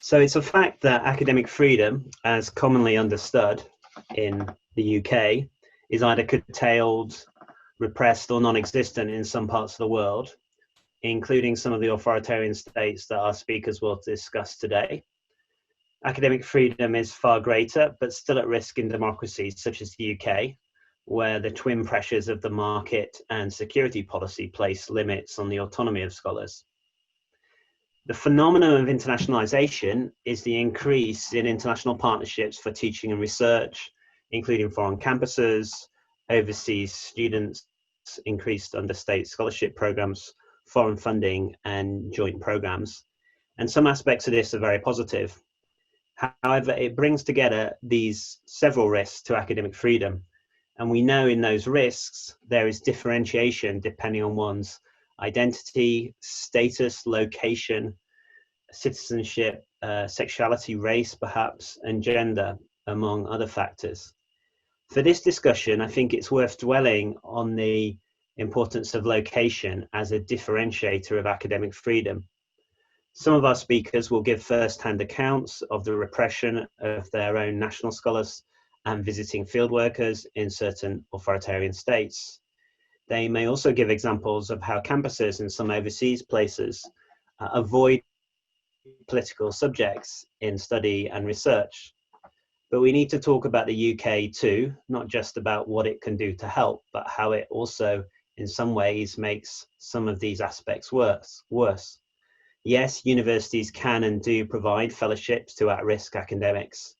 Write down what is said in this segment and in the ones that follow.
So it's a fact that academic freedom, as commonly understood in the UK, is either curtailed, repressed, or non-existent in some parts of the world, including some of the authoritarian states that our speakers will discuss today. Academic freedom is far greater, but still at risk in democracies such as the UK, where the twin pressures of the market and security policy place limits on the autonomy of scholars. The phenomenon of internationalisation is the increase in international partnerships for teaching and research, including foreign campuses, overseas students, increased understate scholarship programs, foreign funding, and joint programs. And some aspects of this are very positive. However, it brings together these several risks to academic freedom. And we know in those risks, there is differentiation depending on one's identity, status, location, citizenship, sexuality, race, perhaps, and gender, among other factors. For this discussion, I think it's worth dwelling on the importance of location as a differentiator of academic freedom. Some of our speakers will give first-hand accounts of the repression of their own national scholars and visiting field workers in certain authoritarian states. They may also give examples of how campuses in some overseas places avoid political subjects in study and research. But we need to talk about the UK too, not just about what it can do to help, but how it also in some ways makes some of these aspects worse. Yes, universities can and do provide fellowships to at-risk academics,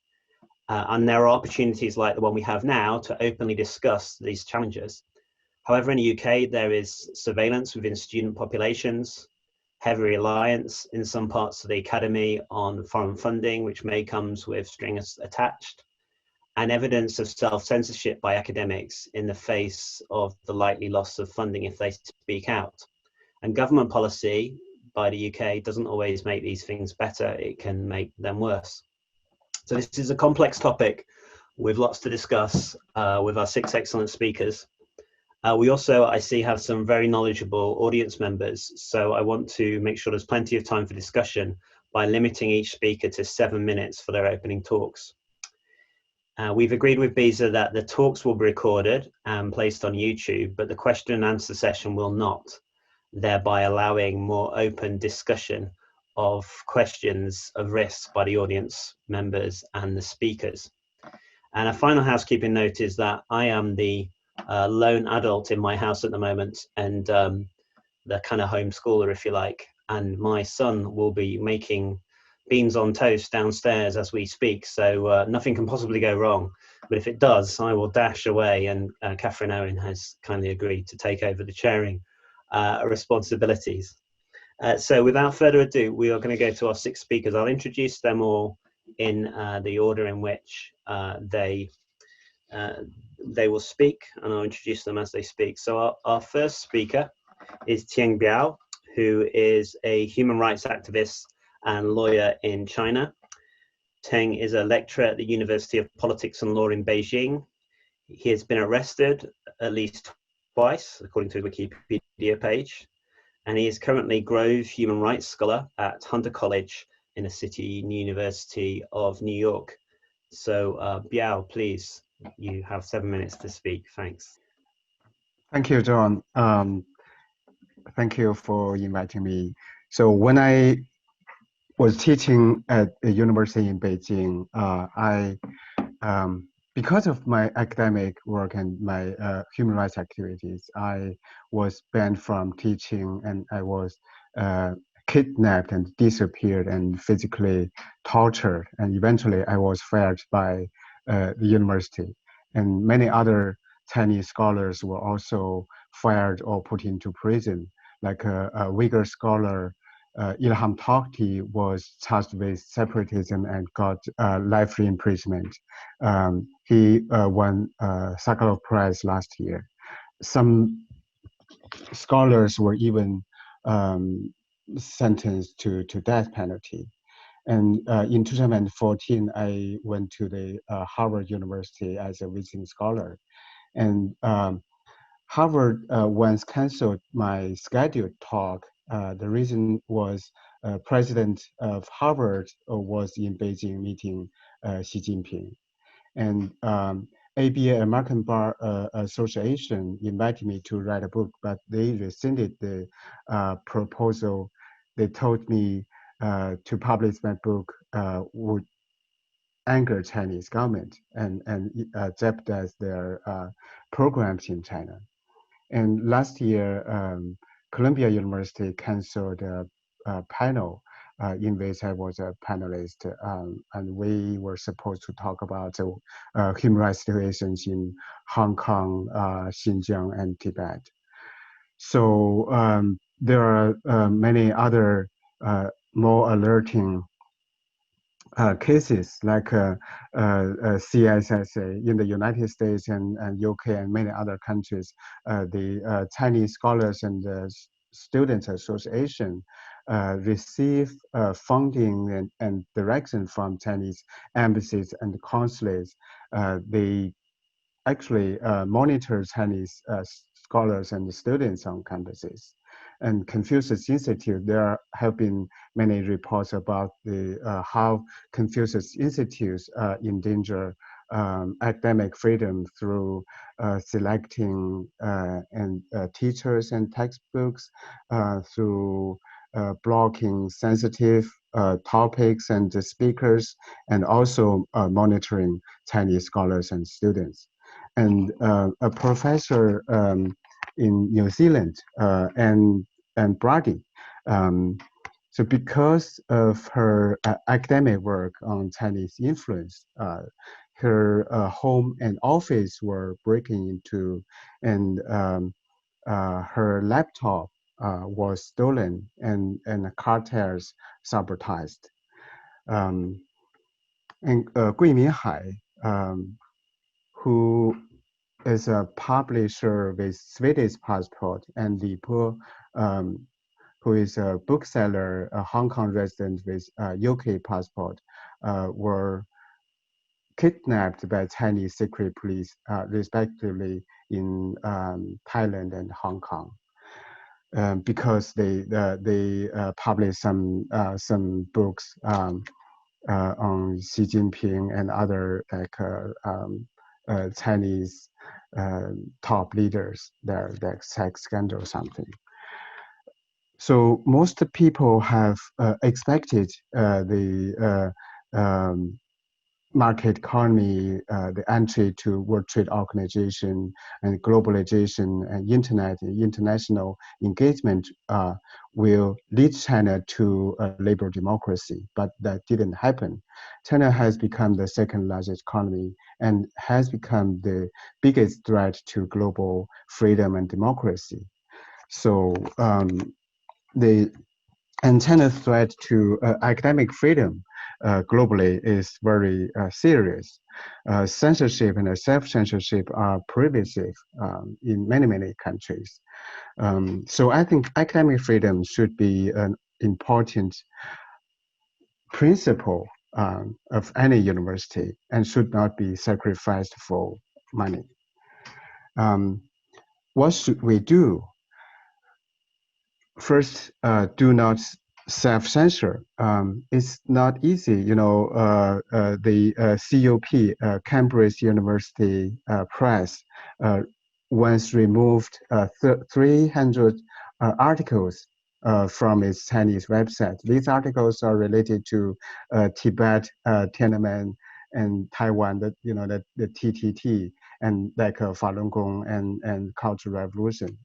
and there are opportunities like the one we have now to openly discuss these challenges. However, in the UK, there is surveillance within student populations, heavy reliance in some parts of the academy on foreign funding, which may come with strings attached, and evidence of self-censorship by academics in the face of the likely loss of funding if they speak out. And government policy by the UK doesn't always make these things better, it can make them worse. So this is a complex topic with lots to discuss with our 6 excellent speakers. We also, I see, have some very knowledgeable audience members, so I want to make sure there's plenty of time for discussion by limiting each speaker to 7 minutes for their opening talks. We've agreed with BISA that the talks will be recorded and placed on YouTube, but the question and answer session will not, thereby allowing more open discussion of questions of risks by the audience members and the speakers. And a final housekeeping note is that I am the lone adult in my house at the moment, and the kind of homeschooler, if you like, and my son will be making beans on toast downstairs as we speak, so nothing can possibly go wrong. But if it does, I will dash away, and Catherine Owen has kindly agreed to take over the chairing responsibilities. So without further ado, we are going to go to our 6 speakers. I'll introduce them all in the order in which they will speak, and I'll introduce them as they speak. So our first speaker is Cheng Miao, who is a human rights activist and lawyer in China. Teng is a lecturer at the University of Politics and Law in Beijing. He has been arrested at least twice, according to the Wikipedia page, and he is currently Grove Human Rights Scholar at Hunter College in the City University of New York. So Biao, please, you have 7 minutes to speak. Thanks. Thank you, John. Thank you for inviting me. So when I was teaching at a university in Beijing, because of my academic work and my human rights activities, I was banned from teaching, and I was kidnapped and disappeared and physically tortured. And eventually I was fired by the university. And many other Chinese scholars were also fired or put into prison. Like a Uyghur scholar, Ilham Tohti, was charged with separatism and got life imprisonment. He won Sakharov Prize last year. Some scholars were even sentenced to death penalty. And in 2014, I went to the Harvard University as a visiting scholar. And Harvard once canceled my scheduled talk. The reason was president of Harvard was in Beijing meeting Xi Jinping. And ABA, American Bar Association, invited me to write a book, but they rescinded the proposal. They told me to publish my book would anger Chinese government and jeopardize their programs in China. And last year, Columbia University canceled a panel in which I was a panelist, and we were supposed to talk about the human rights situations in Hong Kong, Xinjiang, and Tibet. So there are many other more alerting cases like CSSA in the United States and UK and many other countries. The Chinese Scholars and Students Association receive funding and direction from Chinese embassies and consulates. They actually monitor Chinese scholars and students on campuses. And Confucius Institute, there have been many reports about the how Confucius Institutes endanger academic freedom through selecting teachers and textbooks, through blocking sensitive topics and speakers, and also monitoring Chinese scholars and students. And a professor in New Zealand and Brady. So because of her academic work on Chinese influence, her home and office were breaking into, and her laptop was stolen and cartels sabotaged. And Gui Minhai, who is a publisher with Swedish passport, and Li Po, who is a bookseller, a Hong Kong resident with UK passport, were kidnapped by Chinese secret police, respectively in Thailand and Hong Kong, because they published some books on Xi Jinping and other Chinese top leaders, their sex scandal or something. So most people have expected the market economy, the entry to World Trade Organization and globalization and international engagement will lead China to a liberal democracy, but that didn't happen. China has become the second largest economy and has become the biggest threat to global freedom and democracy. So China's threat to academic freedom globally is very serious. Censorship and self-censorship are pervasive in many countries. So I think academic freedom should be an important principle of any university and should not be sacrificed for money. What should we do? First, do not self-censor. It's not easy. You know, the CUP, Cambridge University Press, once removed 300 articles from its Chinese website. These articles are related to Tibet, Tiananmen, and Taiwan. That the TTT and like Falun Gong and Cultural Revolution,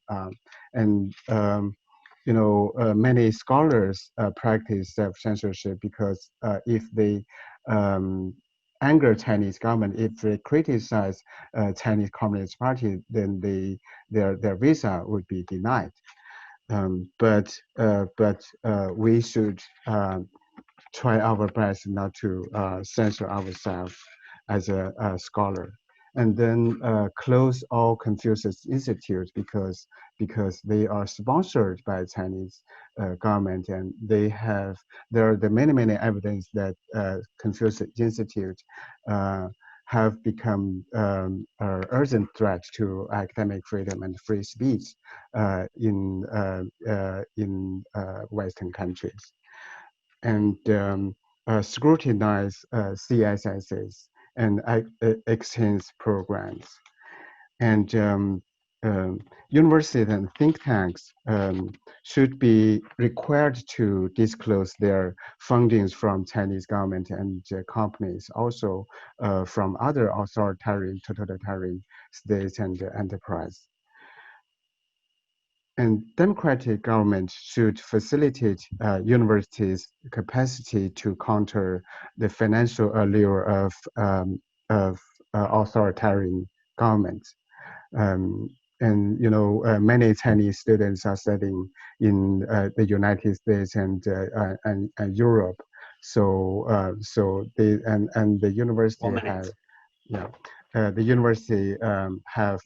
many scholars practice self-censorship because if they anger Chinese government, if they criticize Chinese Communist Party, then their visa would be denied. But we should try our best not to censor ourselves as a scholar. And then close all Confucius institutes because they are sponsored by Chinese government, and there are many evidence that Confucius Institute have become an urgent threat to academic freedom and free speech in Western countries. and scrutinize CSSs and exchange programs. And universities and think tanks should be required to disclose their fundings from Chinese government and companies, also from other authoritarian, totalitarian states and enterprise. And democratic government should facilitate universities' capacity to counter the financial allure of authoritarian governments. And many Chinese students are studying in the United States and Europe. So they and the university have, the university have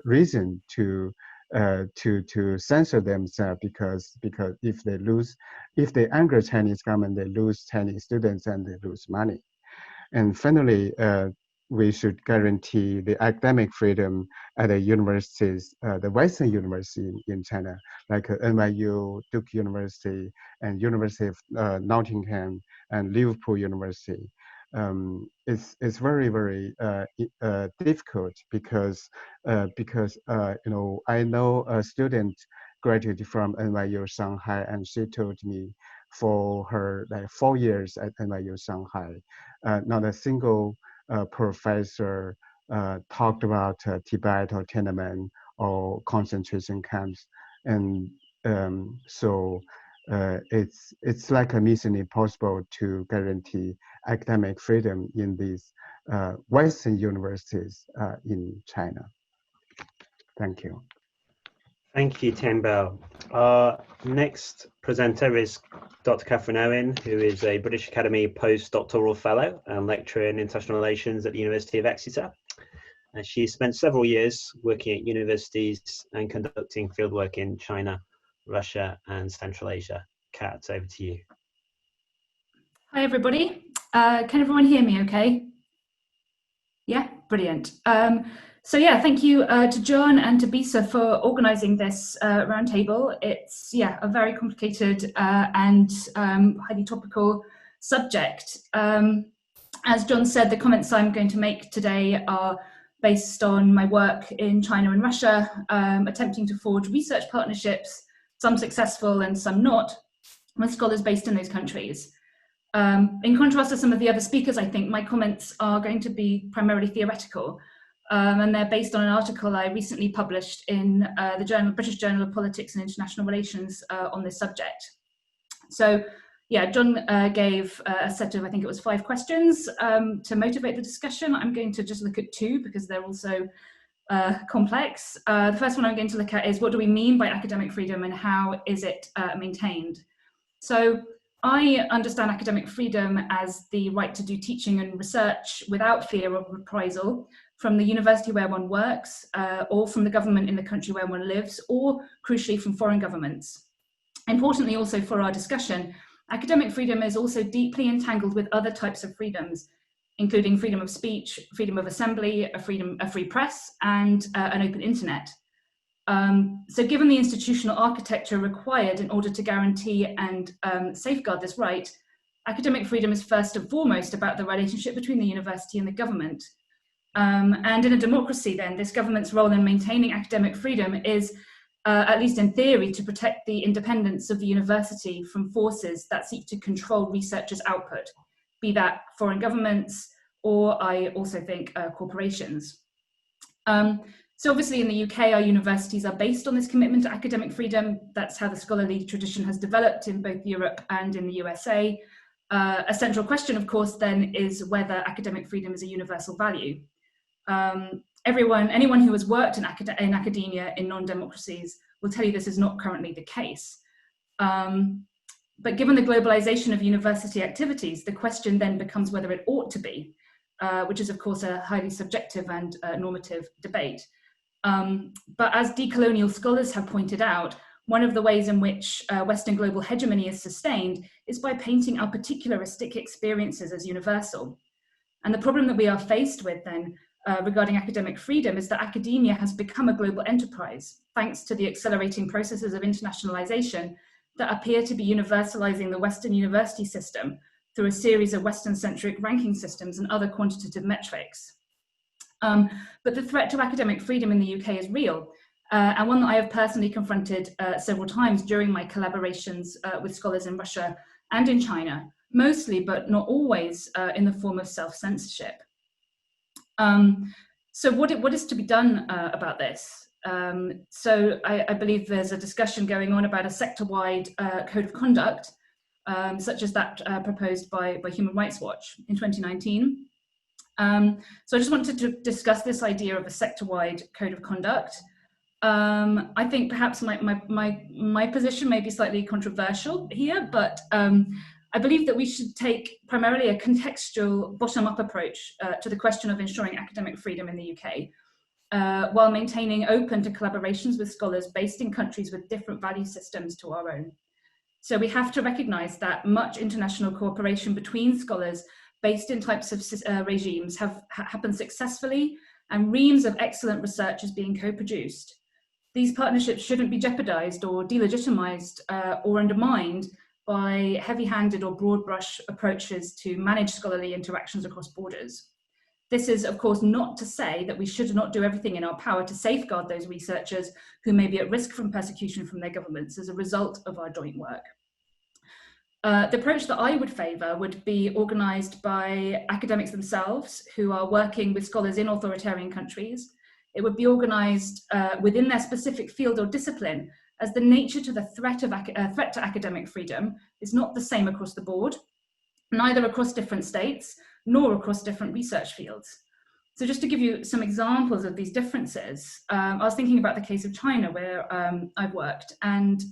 reason to censor themselves because if they anger Chinese government, they lose Chinese students and they lose money. And finally, we should guarantee the academic freedom at the universities, the Western university in China, like NYU, Duke University, and University of Nottingham, and Liverpool University. It's very, very difficult because I know a student graduated from NYU Shanghai, and she told me for her 4 years at NYU Shanghai, not a single professor talked about Tibet or Tiananmen or concentration camps, and so it's like a mission impossible to guarantee academic freedom in these Western universities in China. Thank you. Thank you, Cheng Miao. Our next presenter is Dr. Catherine Owen, who is a British Academy postdoctoral fellow and lecturer in international relations at the University of Exeter. And she spent several years working at universities and conducting fieldwork in China, Russia, and Central Asia. Kat, over to you. Hi, everybody. Can everyone hear me okay? Yeah, brilliant. So yeah, thank you to John and to BISA for organising this roundtable. It's a very complicated and highly topical subject. As John said, the comments I'm going to make today are based on my work in China and Russia, attempting to forge research partnerships, some successful and some not, with scholars based in those countries. In contrast to some of the other speakers, I think my comments are going to be primarily theoretical. And they're based on an article I recently published in the British Journal of Politics and International Relations on this subject. So yeah, John gave a set of, I think it was 5 questions to motivate the discussion. I'm going to just look at 2 because they're also complex. The first one I'm going to look at is, what do we mean by academic freedom and how is it maintained? So I understand academic freedom as the right to do teaching and research without fear of reprisal from the university where one works, or from the government in the country where one lives, or crucially from foreign governments. Importantly also for our discussion, academic freedom is also deeply entangled with other types of freedoms, including freedom of speech, freedom of assembly, a free press, and an open internet. So given the institutional architecture required in order to guarantee and safeguard this right, academic freedom is first and foremost about the relationship between the university and the government. And in a democracy then, this government's role in maintaining academic freedom is, at least in theory, to protect the independence of the university from forces that seek to control researchers' output, be that foreign governments or, I also think, corporations. So obviously in the UK, our universities are based on this commitment to academic freedom. That's how the scholarly tradition has developed in both Europe and in the USA. A central question, of course, then is whether academic freedom is a universal value. Anyone who has worked in academia in non-democracies will tell you this is not currently the case. But given the globalization of university activities, the question then becomes whether it ought to be, which is of course a highly subjective and normative debate. But as decolonial scholars have pointed out, one of the ways in which Western global hegemony is sustained is by painting our particularistic experiences as universal. And the problem that we are faced with then regarding academic freedom is that academia has become a global enterprise, thanks to the accelerating processes of internationalization that appear to be universalizing the Western university system through a series of Western-centric ranking systems and other quantitative metrics. But the threat to academic freedom in the UK is real, and one that I have personally confronted several times during my collaborations with scholars in Russia and in China, mostly, but not always, in the form of self-censorship. So what is to be done about this? So I believe there's a discussion going on about a sector-wide code of conduct, such as that proposed by Human Rights Watch in 2019. So I just wanted to discuss this idea of a sector-wide code of conduct. I think perhaps my position may be slightly controversial here, but I believe that we should take primarily a contextual bottom-up approach to the question of ensuring academic freedom in the UK, while maintaining open to collaborations with scholars based in countries with different value systems to our own. So we have to recognise that much international cooperation between scholars based in types of regimes have happened successfully, and reams of excellent research is being co-produced. These partnerships shouldn't be jeopardised or delegitimized or undermined by heavy-handed or broad brush approaches to manage scholarly interactions across borders. This is, of course, not to say that we should not do everything in our power to safeguard those researchers who may be at risk from persecution from their governments as a result of our joint work. The approach that I would favour would be organised by academics themselves who are working with scholars in authoritarian countries. It would be organised within their specific field or discipline, as the nature to the threat to academic freedom is not the same across the board, neither across different states, nor across different research fields. So just to give you some examples of these differences, I was thinking about the case of China, where I've worked, and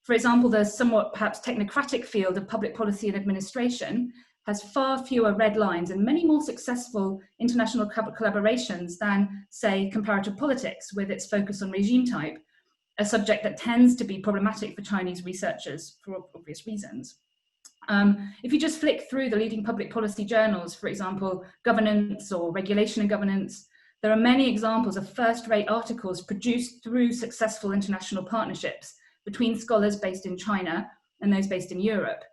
for example, the somewhat perhaps technocratic field of public policy and administration has far fewer red lines and many more successful international collaborations than, say, comparative politics, with its focus on regime type, a subject that tends to be problematic for Chinese researchers for obvious reasons. If you just flick through the leading public policy journals, for example, Governance or Regulation and Governance, there are many examples of first-rate articles produced through successful international partnerships between scholars based in China and those based in Europe.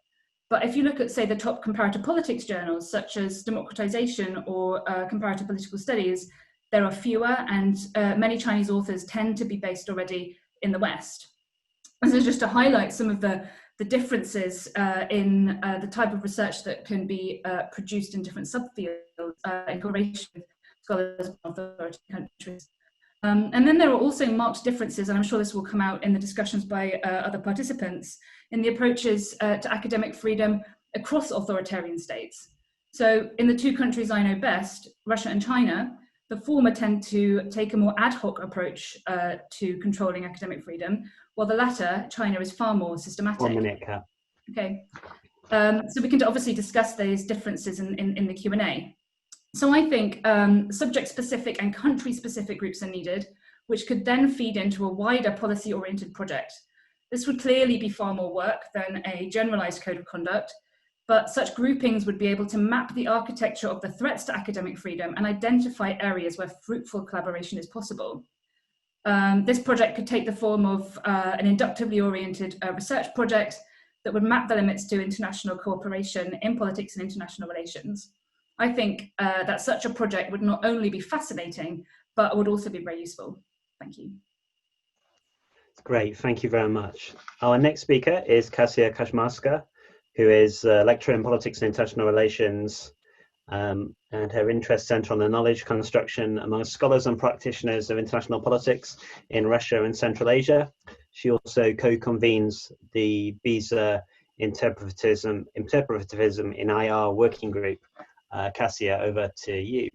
But if you look at, say, the top comparative politics journals, such as Democratization or Comparative Political Studies, there are fewer, and many Chinese authors tend to be based already in the West. And so just to highlight some of the differences in the type of research that can be produced in different subfields in collaboration with scholars from authoritarian countries. And then there are also marked differences, and I'm sure this will come out in the discussions by other participants, in the approaches to academic freedom across authoritarian states. So in the two countries I know best, Russia and China, the former tend to take a more ad hoc approach to controlling academic freedom, while the latter, China, is far more systematic. 1 minute, Kat. Okay. So we can obviously discuss those differences in the Q&A. So I think subject-specific and country-specific groups are needed, which could then feed into a wider policy-oriented project. This would clearly be far more work than a generalized code of conduct, but such groupings would be able to map the architecture of the threats to academic freedom and identify areas where fruitful collaboration is possible. This project could take the form of an inductively oriented research project that would map the limits to international cooperation in politics and international relations. I think that such a project would not only be fascinating, but would also be very useful. Thank you. Great, thank you very much. Our next speaker is Kaczmarska, who is a lecturer in politics and international relations, and her interests centre on the knowledge construction among scholars and practitioners of international politics in Russia and Central Asia. She also co-convenes the BISA interpretivism in IR working group. Kasia, over to you.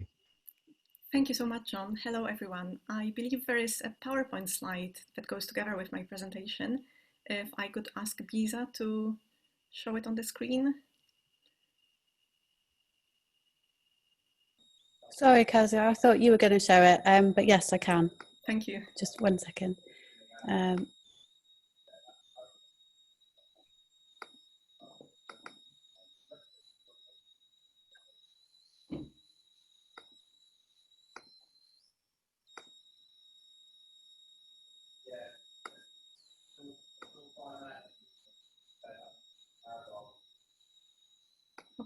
Thank you so much, John. Hello, everyone. I believe there is a PowerPoint slide that goes together with my presentation. If I could ask BISA to show it on the screen. Sorry, Kasia, I thought you were going to show it, but yes, I can. Thank you. Just 1 second.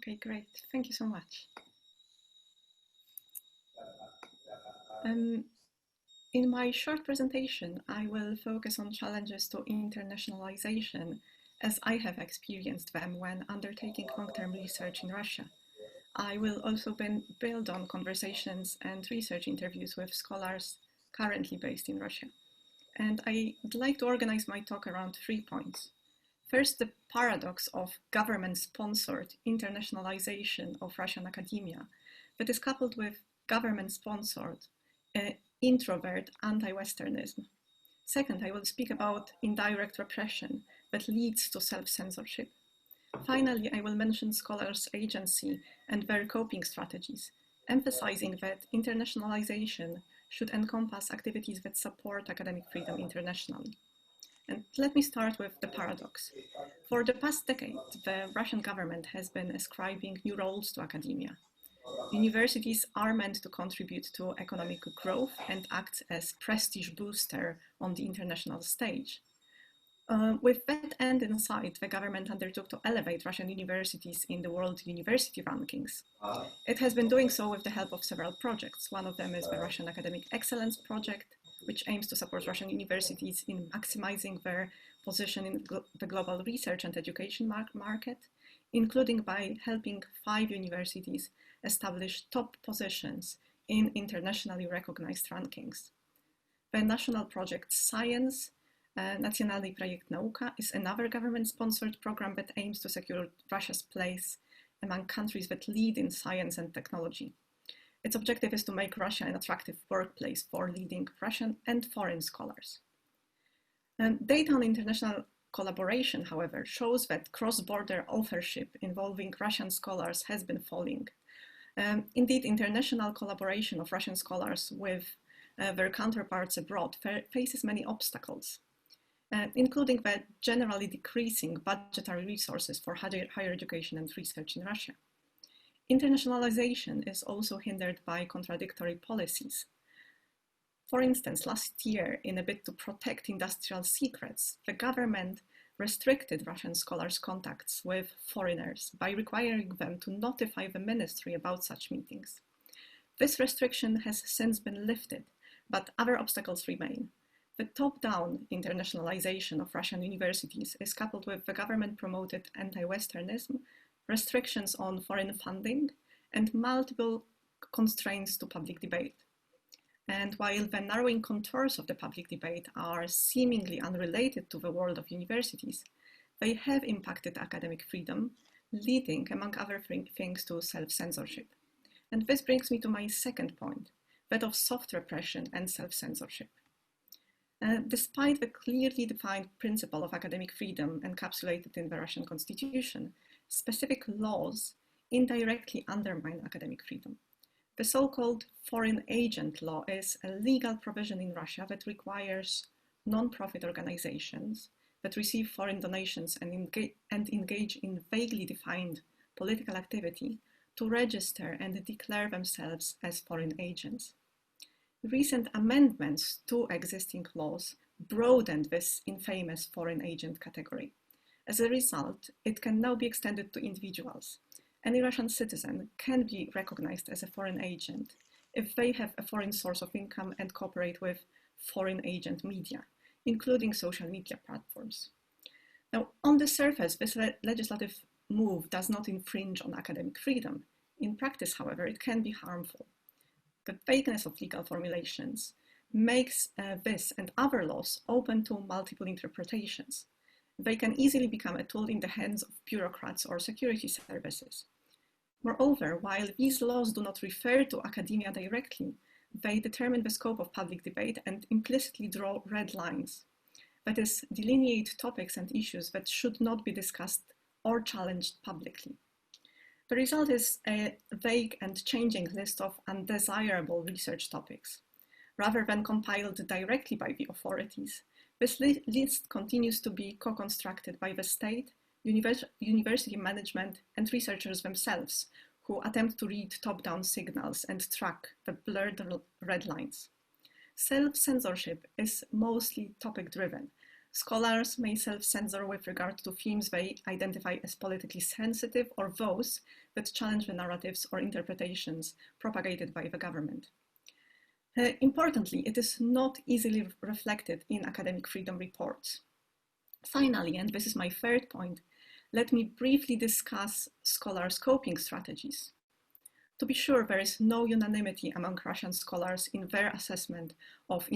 Okay, great. Thank you so much. In my short presentation, I will focus on challenges to internationalization as I have experienced them when undertaking long-term research in Russia. I will also build on conversations and research interviews with scholars currently based in Russia. And I'd like to organize my talk around 3 points. First, the paradox of government-sponsored internationalization of Russian academia that is coupled with government-sponsored introvert anti-Westernism. Second, I will speak about indirect repression that leads to self-censorship. Finally, I will mention scholars' agency and their coping strategies, emphasizing that internationalization should encompass activities that support academic freedom internationally. And let me start with the paradox. For the past decade, the Russian government has been ascribing new roles to academia. Universities are meant to contribute to economic growth and act as prestige booster on the international stage. With that end in sight, the government undertook to elevate Russian universities in the world university rankings. It has been doing so with the help of several projects. One of them is the Russian Academic Excellence Project, which aims to support Russian universities in maximizing their position in the global research and education market, including by helping 5 universities establish top positions in internationally recognized rankings. The national project Science, Nationalny Projekt Nauka, is another government-sponsored program that aims to secure Russia's place among countries that lead in science and technology. Its objective is to make Russia an attractive workplace for leading Russian and foreign scholars. Data on international collaboration, however, shows that cross-border authorship involving Russian scholars has been falling. Indeed, international collaboration of Russian scholars with their counterparts abroad faces many obstacles, including the generally decreasing budgetary resources for higher education and research in Russia. Internationalization is also hindered by contradictory policies. For instance, last year, in a bid to protect industrial secrets, the government restricted Russian scholars' contacts with foreigners by requiring them to notify the ministry about such meetings. This restriction has since been lifted, but other obstacles remain. The top-down internationalization of Russian universities is coupled with the government-promoted anti-Westernism, restrictions on foreign funding, and multiple constraints to public debate. And while the narrowing contours of the public debate are seemingly unrelated to the world of universities, they have impacted academic freedom, leading, among other things, to self-censorship. And this brings me to my second point, that of soft repression and self-censorship. Despite the clearly defined principle of academic freedom encapsulated in the Russian constitution, specific laws indirectly undermine academic freedom. The so-called foreign agent law is a legal provision in Russia that requires non-profit organizations that receive foreign donations and engage in vaguely defined political activity to register and declare themselves as foreign agents. Recent amendments to existing laws broadened this infamous foreign agent category. As a result, it can now be extended to individuals. Any Russian citizen can be recognized as a foreign agent if they have a foreign source of income and cooperate with foreign agent media, including social media platforms. Now, on the surface, this legislative move does not infringe on academic freedom. In practice, however, it can be harmful. The vagueness of legal formulations makes this and other laws open to multiple interpretations. They can easily become a tool in the hands of bureaucrats or security services. Moreover, while these laws do not refer to academia directly, they determine the scope of public debate and implicitly draw red lines. That is, delineate topics and issues that should not be discussed or challenged publicly. The result is a vague and changing list of undesirable research topics. Rather than compiled directly by the authorities, this list continues to be co-constructed by the state, university management, and researchers themselves, who attempt to read top-down signals and track the blurred red lines. Self-censorship is mostly topic-driven. Scholars may self-censor with regard to themes they identify as politically sensitive or those that challenge the narratives or interpretations propagated by the government. Importantly, it is not easily reflected in academic freedom reports. Finally, and this is my third point, let me briefly discuss scholars' coping strategies. To be sure, there is no unanimity among Russian scholars in their assessment of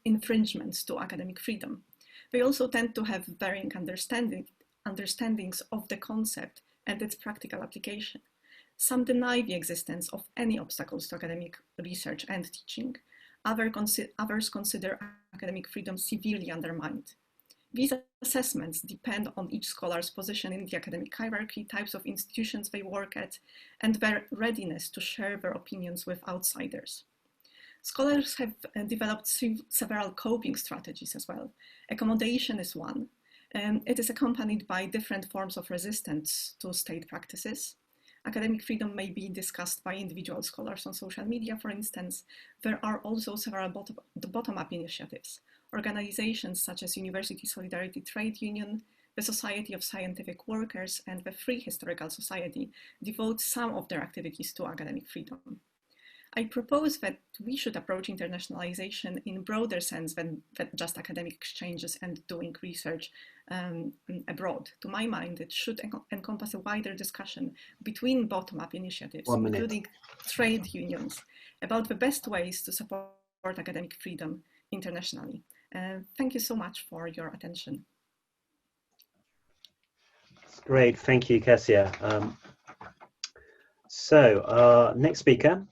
infringements to academic freedom. They also tend to have varying understandings of the concept and its practical application. Some deny the existence of any obstacles to academic research and teaching. Others consider academic freedom severely undermined. These assessments depend on each scholar's position in the academic hierarchy, types of institutions they work at, and their readiness to share their opinions with outsiders. Scholars have developed several coping strategies as well. Accommodation is one. It is accompanied by different forms of resistance to state practices. Academic freedom may be discussed by individual scholars on social media, for instance. There are also several bottom-up initiatives. Organizations such as University Solidarity Trade Union, the Society of Scientific Workers, and the Free Historical Society devote some of their activities to academic freedom. I propose that we should approach internationalization in a broader sense than just academic exchanges and doing research abroad. To my mind, it should encompass a wider discussion between bottom-up initiatives, including trade unions, about the best ways to support academic freedom internationally. Thank you so much for your attention. That's great, thank you, Kasia. So our next speaker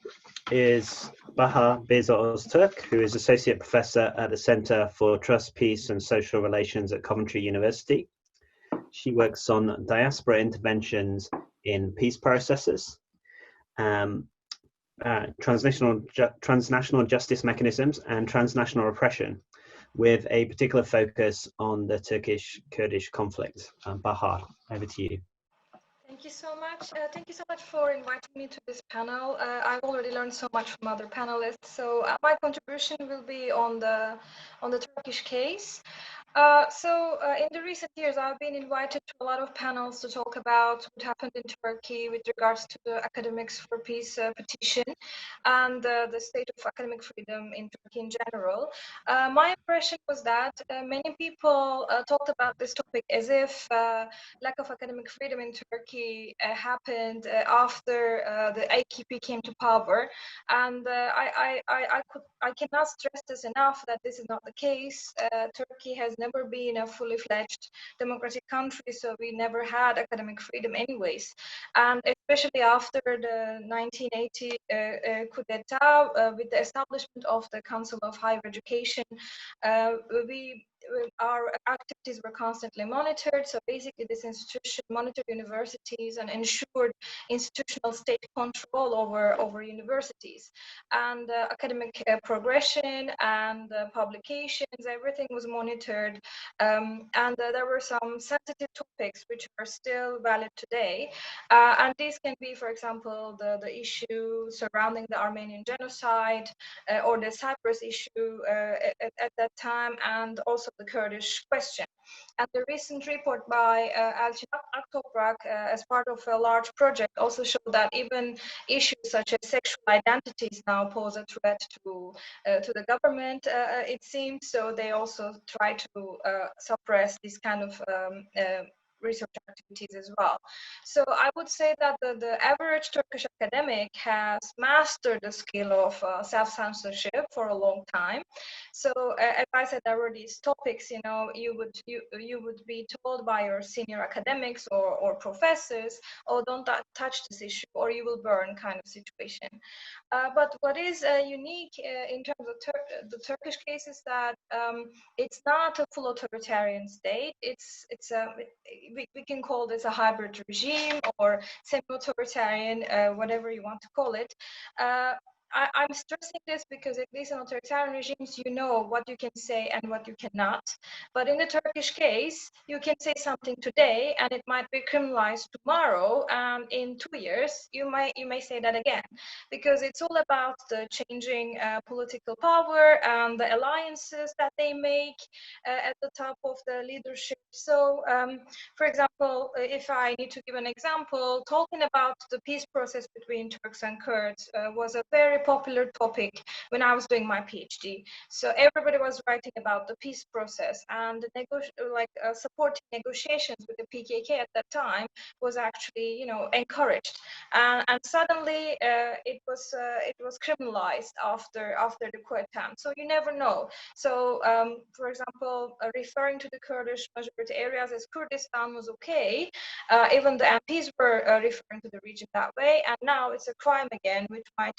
is Bahar Öztürk, who is Associate Professor at the Centre for Trust, Peace and Social Relations at Coventry University. She works on diaspora interventions in peace processes, transnational justice mechanisms and transnational repression, with a particular focus on the Turkish-Kurdish conflict. Bahar, over to you. Thank you so much. Thank you so much for inviting me to this panel. I've already learned so much from other panelists. So my contribution will be on the Turkish case. In the recent years, I've been invited to a lot of panels to talk about what happened in Turkey with regards to the Academics for Peace petition and the state of academic freedom in Turkey in general. My impression was that many people talked about this topic as if lack of academic freedom in Turkey happened after the AKP came to power, and I cannot stress this enough that this is not the case. Turkey has never been a fully fledged democratic country, so we never had academic freedom anyways. And especially after the 1980 coup d'etat, with the establishment of the Council of Higher Education, our activities were constantly monitored. So basically this institution monitored universities and ensured institutional state control over universities. And academic progression and publications, everything was monitored. And there were some sensitive topics which are still valid today. And these can be, for example, the issue surrounding the Armenian genocide or the Cyprus issue at that time, and also the Kurdish question. And the recent report by Elçin Aktopraq as part of a large project also showed that even issues such as sexual identities now pose a threat to the government, it seems. So they also try to suppress this kind of research activities as well. So I would say that the average Turkish academic has mastered the skill of self-censorship for a long time. So as I said, there were these topics, you know, you would be told by your senior academics or professors, oh, don't touch this issue or you will burn kind of situation. But what is unique in terms of the Turkish case is that it's not a full authoritarian state. We can call this a hybrid regime or semi-authoritarian, whatever you want to call it. I'm stressing this because at least in authoritarian regimes, you know what you can say and what you cannot. But in the Turkish case, you can say something today and it might be criminalized tomorrow. And in 2 years, you may say that again, because it's all about the changing political power and the alliances that they make at the top of the leadership. So, for example, if I need to give an example, talking about the peace process between Turks and Kurds was a very popular topic when I was doing my PhD. So everybody was writing about the peace process, and supporting negotiations with the PKK at that time was actually, encouraged. And suddenly it was criminalized after the coup attempt. So you never know. So, for example, referring to the Kurdish majority areas as Kurdistan was okay. Even the MPs were referring to the region that way, and now it's a crime again, which might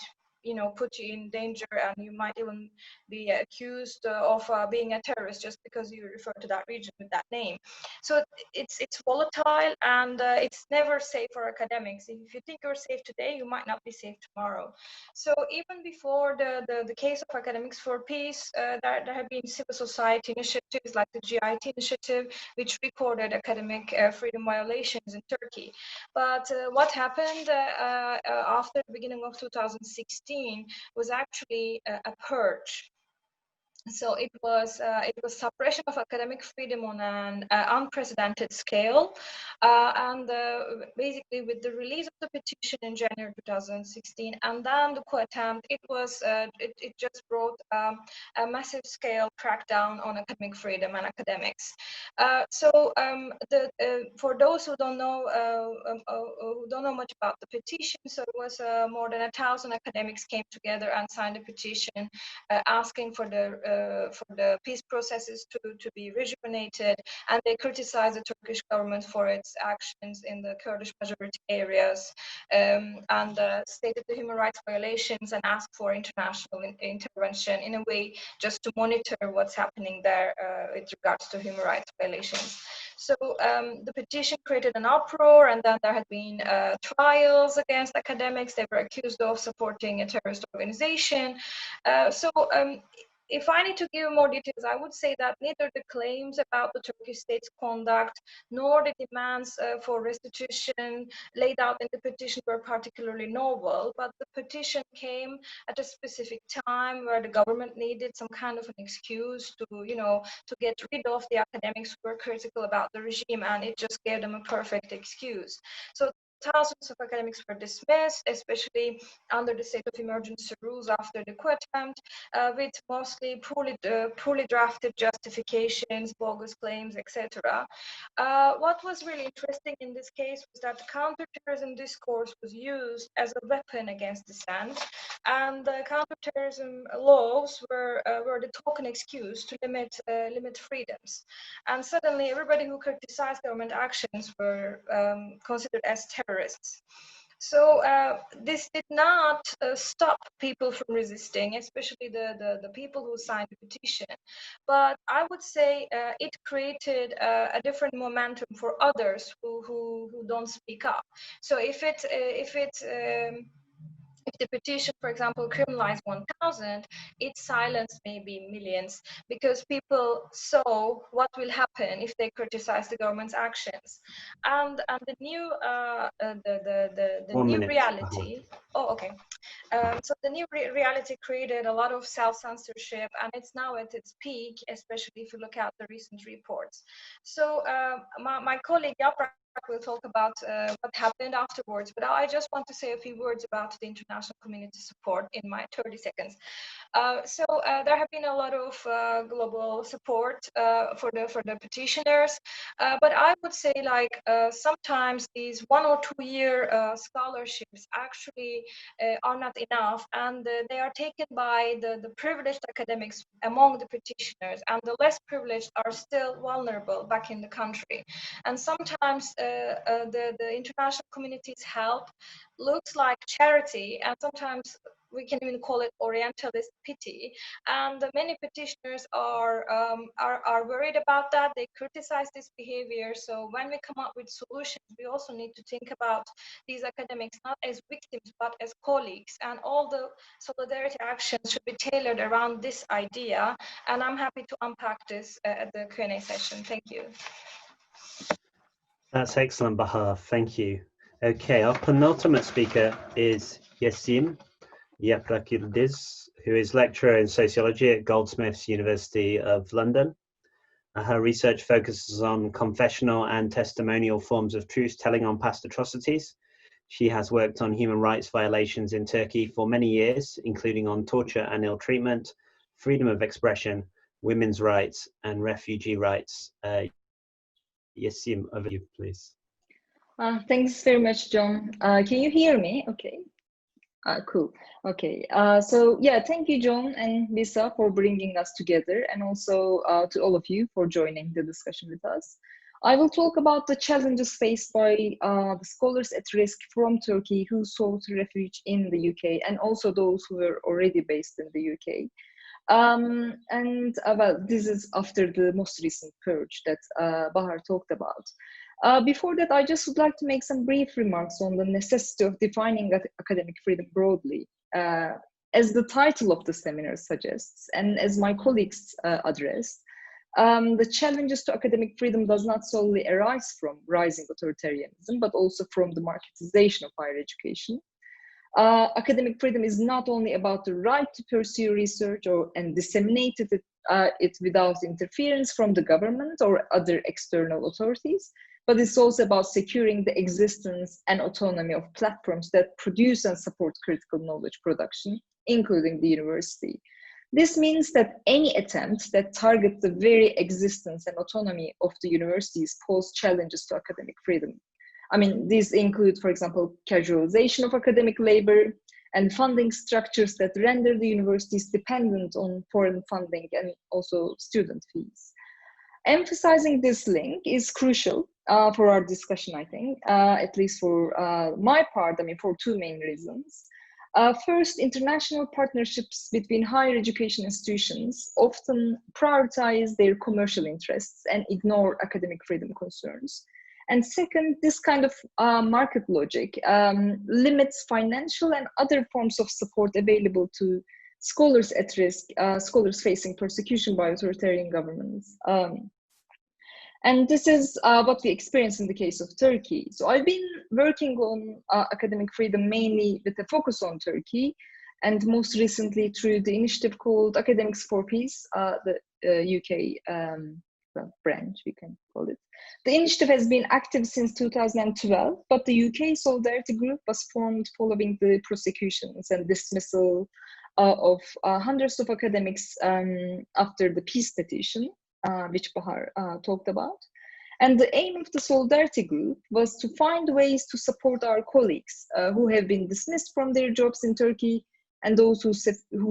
put you in danger, and you might even be accused of being a terrorist just because you refer to that region with that name. So it's volatile, and it's never safe for academics. If you think you're safe today, you might not be safe tomorrow. So even before the case of Academics for Peace, there have been civil society initiatives like the GIT initiative, which recorded academic freedom violations in Turkey. But what happened after the beginning of 2016 was actually a purge. So it was suppression of academic freedom on an unprecedented scale, and basically with the release of the petition in January 2016, and then the coup attempt, it just brought a massive scale crackdown on academic freedom and academics. For those who don't know much about the petition, so it was more than 1,000 academics came together and signed a petition asking for the peace processes to be rejuvenated, and they criticized the Turkish government for its actions in the Kurdish majority areas, and stated the human rights violations and asked for international intervention in a way just to monitor what's happening there with regards to human rights violations. So the petition created an uproar, and then there had been trials against academics. They were accused of supporting a terrorist organization. If I need to give more details, I would say that neither the claims about the Turkish state's conduct nor the demands for restitution laid out in the petition were particularly novel, but the petition came at a specific time where the government needed some kind of an excuse to get rid of the academics who were critical about the regime, and it just gave them a perfect excuse. So thousands of academics were dismissed, especially under the state of emergency rules after the coup attempt, with mostly poorly drafted justifications, bogus claims, etc. What was really interesting in this case was that the counterterrorism discourse was used as a weapon against dissent, and the counterterrorism laws were the token excuse to limit freedoms. And suddenly, everybody who criticized government actions were considered as terrorists. So this did not stop people from resisting, especially the people who signed the petition. But I would say it created a different momentum for others who don't speak up. So if the petition, for example, criminalized 1,000, it silenced maybe millions, because people saw what will happen if they criticize the government's actions, and the new reality. Oh, okay. So the new reality created a lot of self-censorship, and it's now at its peak, especially if you look at the recent reports. So my colleague Yaprak will talk about what happened afterwards, but I just want to say a few words about the international community support in my 30 seconds. There have been a lot of global support for the petitioners, but I would say sometimes these 1 or 2 year scholarships actually are not enough, and they are taken by the privileged academics among the petitioners, and the less privileged are still vulnerable back in the country. And sometimes the international community's help looks like charity, and sometimes we can even call it Orientalist pity. And many petitioners are worried about that. They criticize this behavior. So when we come up with solutions, we also need to think about these academics not as victims, but as colleagues. And all the solidarity actions should be tailored around this idea. And I'm happy to unpack this at the Q&A session. Thank you. That's excellent, Bahar. Thank you. Okay, our penultimate speaker is Yeşim, Yaprak Yıldız, who is lecturer in sociology at Goldsmiths, University of London. Her research focuses on confessional and testimonial forms of truth-telling on past atrocities. She has worked on human rights violations in Turkey for many years, including on torture and ill treatment, freedom of expression, women's rights, and refugee rights. Yeşim, over to you, please. Thanks very much, John. Can you hear me? Okay. Cool. Okay. So yeah, thank you, John and BISA, for bringing us together, and also to all of you for joining the discussion with us. I will talk about the challenges faced by the scholars at risk from Turkey who sought refuge in the UK, and also those who were already based in the UK. Well, this is after the most recent purge that Bahar talked about. Before that, I just would like to make some brief remarks on the necessity of defining academic freedom broadly. As the title of the seminar suggests, and as my colleagues addressed, the challenges to academic freedom does not solely arise from rising authoritarianism, but also from the marketization of higher education. Academic freedom is not only about the right to pursue research and disseminate it without interference from the government or other external authorities, but it's also about securing the existence and autonomy of platforms that produce and support critical knowledge production, including the university. This means that any attempt that targets the very existence and autonomy of the universities pose challenges to academic freedom. I mean, these include, for example, casualization of academic labor and funding structures that render the universities dependent on foreign funding and also student fees. Emphasizing this link is crucial for our discussion, I think, at least for my part, I mean, for two main reasons. First, international partnerships between higher education institutions often prioritize their commercial interests and ignore academic freedom concerns. And second, this kind of market logic limits financial and other forms of support available to scholars at risk, scholars facing persecution by authoritarian governments. And this is what we experience in the case of Turkey. So I've been working on academic freedom mainly with a focus on Turkey, and most recently through the initiative called Academics for Peace, the UK branch, we can call it. The initiative has been active since 2012, but the UK Solidarity Group was formed following the prosecutions and dismissal of hundreds of academics after the peace petition, which Bahar talked about. And the aim of the Solidarity Group was to find ways to support our colleagues who have been dismissed from their jobs in Turkey and those who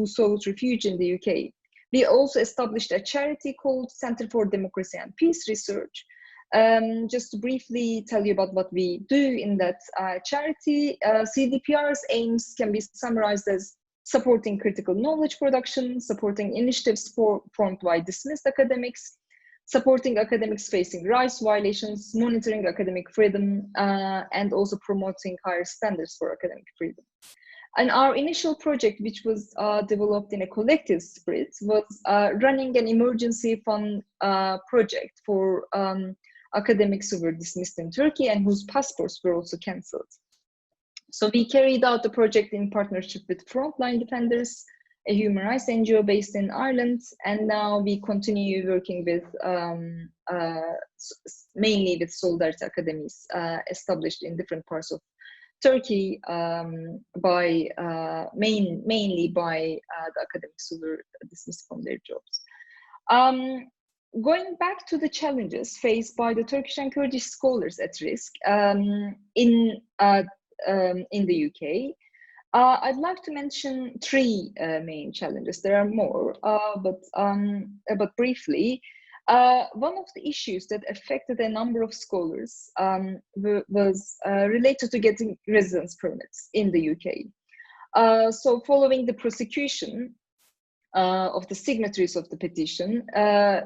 sought refuge in the UK. We also established a charity called Center for Democracy and Peace Research. Just to briefly tell you about what we do in that charity, CDPR's aims can be summarized as supporting critical knowledge production, supporting initiatives formed by dismissed academics, supporting academics facing rights violations, monitoring academic freedom, and also promoting higher standards for academic freedom. And our initial project, which was developed in a collective spirit, was running an emergency fund project for academics who were dismissed in Turkey and whose passports were also cancelled. So we carried out the project in partnership with Frontline Defenders, a human rights NGO based in Ireland, and now we continue working with mainly with Solidarity Academies established in different parts of Turkey mainly by the academics who were dismissed from their jobs. Going back to the challenges faced by the Turkish and Kurdish scholars at risk in the UK, I'd like to mention three main challenges. There are more, but briefly, one of the issues that affected a number of scholars was related to getting residence permits in the UK. So following the prosecution of the signatories of the petition,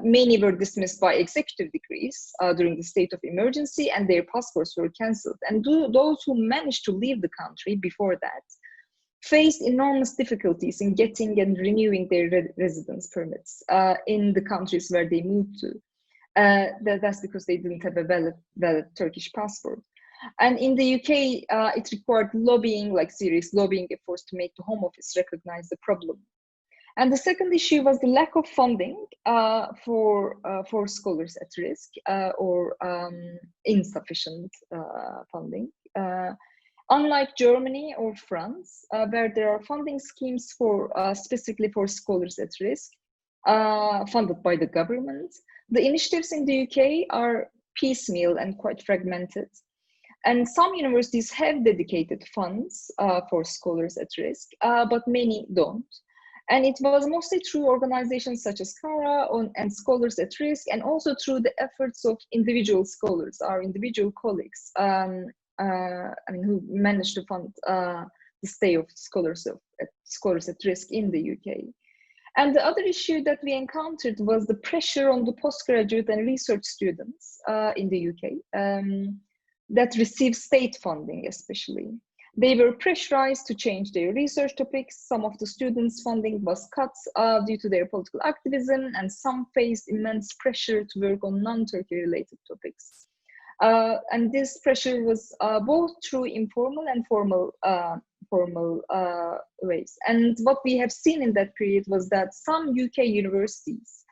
many were dismissed by executive decrees during the state of emergency, and their passports were cancelled. And those who managed to leave the country before that faced enormous difficulties in getting and renewing their residence permits in the countries where they moved to. That's because they didn't have a valid Turkish passport. And in the UK, it required lobbying, like serious lobbying efforts, to make the Home Office recognize the problem. And the second issue was the lack of funding for scholars at risk, or insufficient funding. Unlike Germany or France, where there are funding schemes for specifically for scholars at risk, funded by the government, the initiatives in the UK are piecemeal and quite fragmented. And some universities have dedicated funds for scholars at risk, but many don't. And it was mostly through organizations such as CARA and Scholars at Risk, and also through the efforts of individual scholars, our individual colleagues, who managed to fund the stay of scholars at risk in the UK. And the other issue that we encountered was the pressure on the postgraduate and research students in the UK that receive state funding, especially. They were pressurized to change their research topics. Some of the students' funding was cut due to their political activism, and some faced immense pressure to work on non-Turkey related topics. And this pressure was both through informal and formal ways. And what we have seen in that period was that some UK universities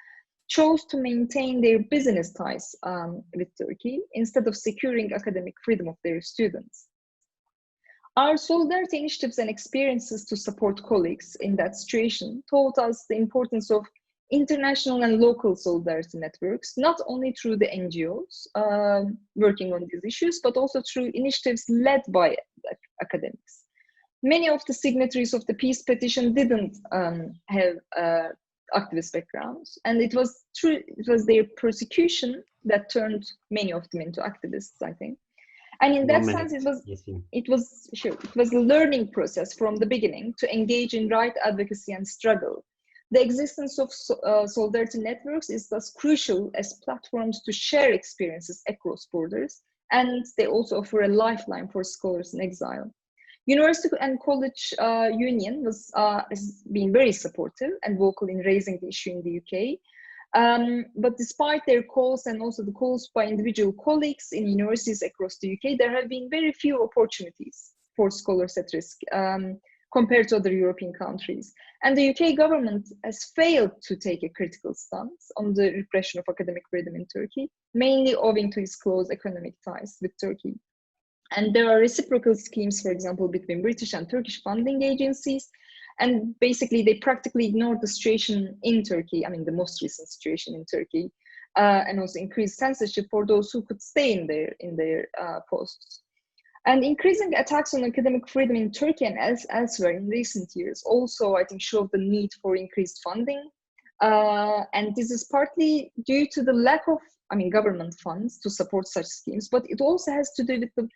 chose to maintain their business ties with Turkey instead of securing academic freedom of their students. Our solidarity initiatives and experiences to support colleagues in that situation taught us the importance of international and local solidarity networks, not only through the NGOs working on these issues, but also through initiatives led by academics. Many of the signatories of the peace petition didn't have activist backgrounds, and it was their persecution that turned many of them into activists, I think. And in that sense, it was a learning process from the beginning to engage in right advocacy and struggle. The existence of solidarity networks is thus crucial as platforms to share experiences across borders, and they also offer a lifeline for scholars in exile. University and College Union has been very supportive and vocal in raising the issue in the UK. But despite their calls and also the calls by individual colleagues in universities across the UK, there have been very few opportunities for scholars at risk compared to other European countries. And the UK government has failed to take a critical stance on the repression of academic freedom in Turkey, mainly owing to its close economic ties with Turkey. And there are reciprocal schemes, for example, between British and Turkish funding agencies. And basically, they practically ignored the situation in Turkey, the most recent situation in Turkey, and also increased censorship for those who could stay in their posts. And increasing attacks on academic freedom in Turkey and elsewhere in recent years also, I think, showed the need for increased funding. And this is partly due to the lack of, government funds to support such schemes, but it also has to do with the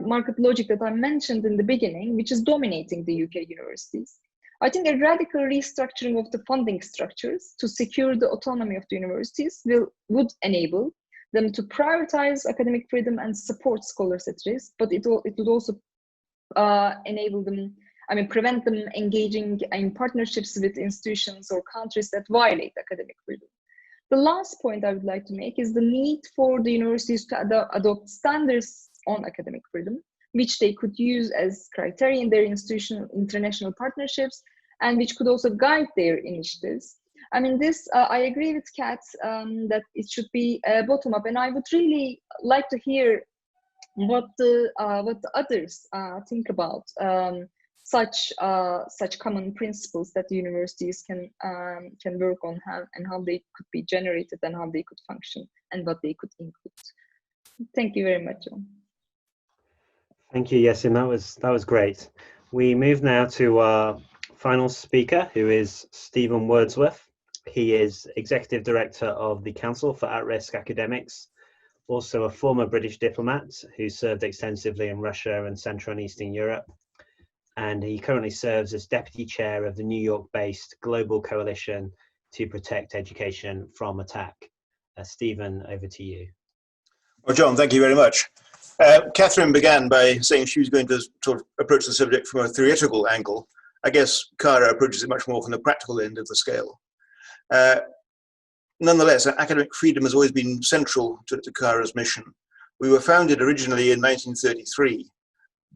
market logic that I mentioned in the beginning, which is dominating the UK universities. I think a radical restructuring of the funding structures to secure the autonomy of the universities would enable them to prioritize academic freedom and support scholars at risk, but it would also enable them, prevent them engaging in partnerships with institutions or countries that violate academic freedom. The last point I would like to make is the need for the universities to adopt standards on academic freedom, which they could use as criteria in their international partnerships, and which could also guide their initiatives. I agree with Kat that it should be bottom up, and I would really like to hear what the others think about such common principles that the universities can work on, how they could be generated and how they could function and what they could include. Thank you very much, John. Thank you, Yeşim. That was great. We move now to our final speaker, who is Stephen Wordsworth. He is Executive Director of the Council for At-Risk Academics, also a former British diplomat who served extensively in Russia and Central and Eastern Europe, and he currently serves as deputy chair of the New York-based Global Coalition to Protect Education from Attack. Stephen, over to you. Well, John, thank you very much. Catherine began by saying she was going to sort of approach the subject from a theoretical angle. I guess Cara approaches it much more from the practical end of the scale. Nonetheless, academic freedom has always been central to Cara's mission. We were founded originally in 1933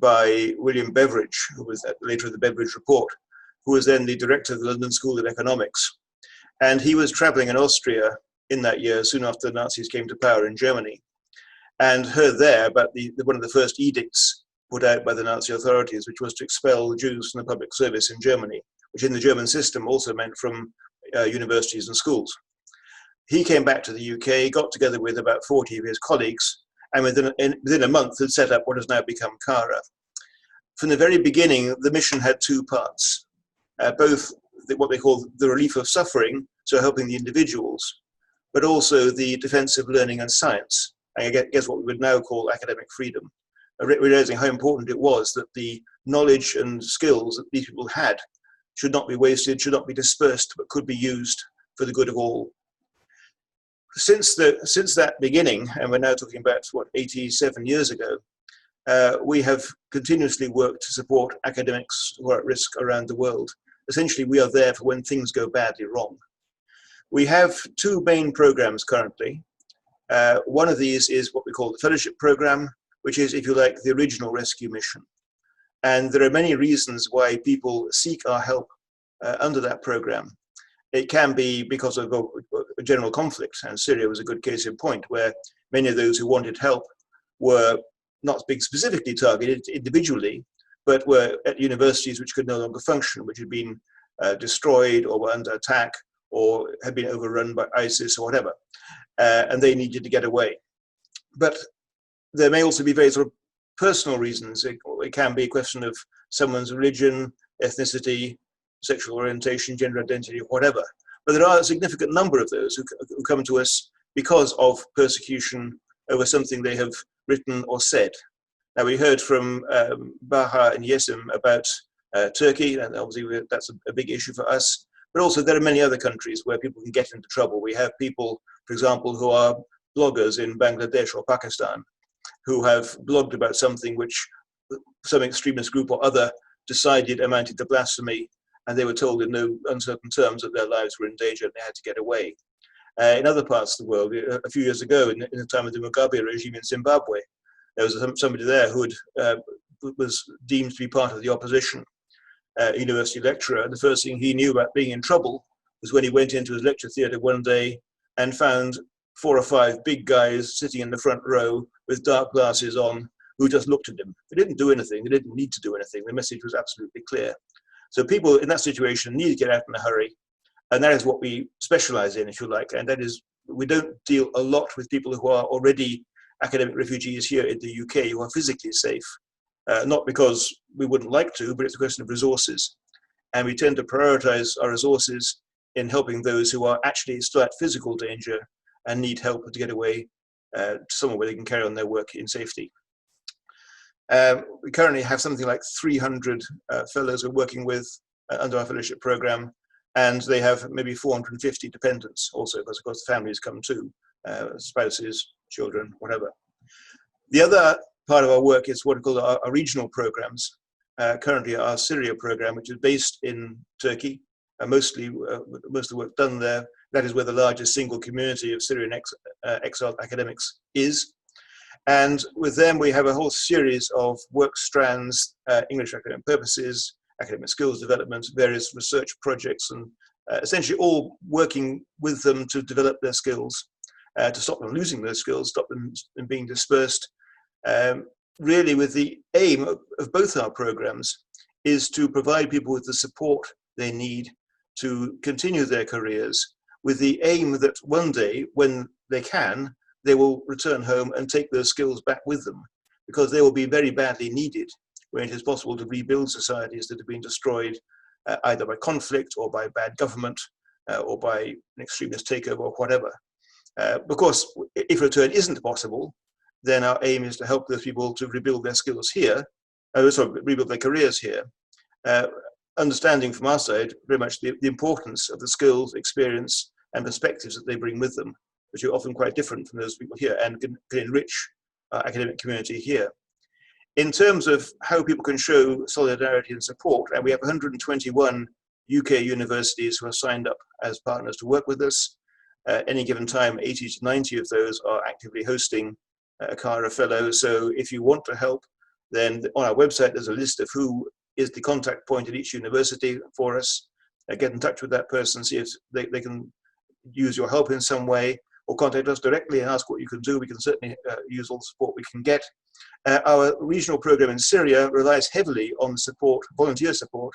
by William Beveridge, who was later of the Beveridge Report, who was then the director of the London School of Economics. And he was traveling in Austria in that year, soon after the Nazis came to power in Germany, and heard there about one of the first edicts put out by the Nazi authorities, which was to expel Jews from the public service in Germany, which in the German system also meant from universities and schools. He came back to the UK, got together with about 40 of his colleagues, and within a month had set up what has now become CARA. From the very beginning, the mission had two parts, both what they call the relief of suffering, so helping the individuals, but also the defense of learning and science, I guess what we would now call academic freedom, realizing how important it was that the knowledge and skills that these people had should not be wasted, should not be dispersed, but could be used for the good of all. Since that beginning, and we're now talking about, 87 years ago, we have continuously worked to support academics who are at risk around the world. Essentially, we are there for when things go badly wrong. We have two main programs currently. One of these is what we call the fellowship program, which is, if you like, the original rescue mission. And there are many reasons why people seek our help under that program. It can be because of a general conflict, and Syria was a good case in point, where many of those who wanted help were not being specifically targeted individually, but were at universities which could no longer function, which had been destroyed or were under attack or had been overrun by ISIS or whatever, and they needed to get away. But there may also be very sort of personal reasons. It can be a question of someone's religion, ethnicity, sexual orientation, gender identity, whatever. But there are a significant number of those who come to us because of persecution over something they have written or said. Now, we heard from Bahar and Yeşim about Turkey, and obviously that's a big issue for us. But also there are many other countries where people can get into trouble. We have people, for example, who are bloggers in Bangladesh or Pakistan, who have blogged about something which some extremist group or other decided amounted to blasphemy, and they were told in no uncertain terms that their lives were in danger and they had to get away. In other parts of the world, a few years ago, in the time of the Mugabe regime in Zimbabwe, there was somebody there who was deemed to be part of the opposition, a university lecturer. And the first thing he knew about being in trouble was when he went into his lecture theatre one day and found 4 or 5 big guys sitting in the front row with dark glasses on who just looked at him. They didn't do anything. They didn't need to do anything. The message was absolutely clear. So people in that situation need to get out in a hurry. And that is what we specialize in, if you like. And that is, we don't deal a lot with people who are already academic refugees here in the UK who are physically safe. Not because we wouldn't like to, but it's a question of resources. And we tend to prioritize our resources in helping those who are actually still at physical danger and need help to get away to somewhere where they can carry on their work in safety. We currently have something like 300 fellows we're working with under our fellowship program, and they have maybe 450 dependents also, because of course the families come too, spouses, children, whatever. The other part of our work is what we call our regional programs. Currently our Syria program, which is based in Turkey, mostly most of the work done there. That is where the largest single community of Syrian exiled academics is. And with them, we have a whole series of work strands, English academic purposes, academic skills development, various research projects, and essentially all working with them to develop their skills, to stop them losing those skills, stop them being dispersed. Really with the aim of both our programs is to provide people with the support they need to continue their careers, with the aim that one day, when they can, they will return home and take those skills back with them, because they will be very badly needed when it is possible to rebuild societies that have been destroyed either by conflict or by bad government or by an extremist takeover or whatever. Of course, if return isn't possible, then our aim is to help those people to rebuild their skills here, rebuild their careers here, understanding from our side very much the importance of the skills, experience, and perspectives that they bring with them, which are often quite different from those people here and can enrich our academic community here. In terms of how people can show solidarity and support, and we have 121 UK universities who are signed up as partners to work with us. At any given time, 80 to 90 of those are actively hosting a CARA fellow. So if you want to help, then on our website, there's a list of who is the contact point at each university for us. Get in touch with that person, see if they can use your help in some way, or contact us directly and ask what you can do. We can certainly use all the support we can get. Our regional program in Syria relies heavily on the support, volunteer support,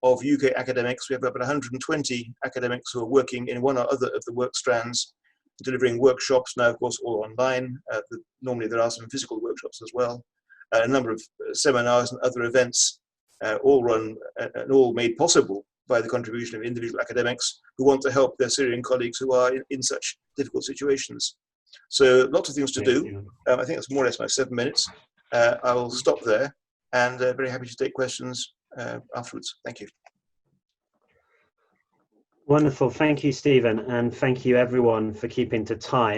of UK academics. We have about 120 academics who are working in one or other of the work strands, delivering workshops, now of course all online. Normally there are some physical workshops as well. A number of seminars and other events, all run and all made possible by the contribution of individual academics who want to help their Syrian colleagues who are in such difficult situations. So lots of things to do. I think that's more or less my 7 minutes. I will stop there and very happy to take questions afterwards. Thank you. Wonderful. Thank you, Stephen. And thank you everyone for keeping to time.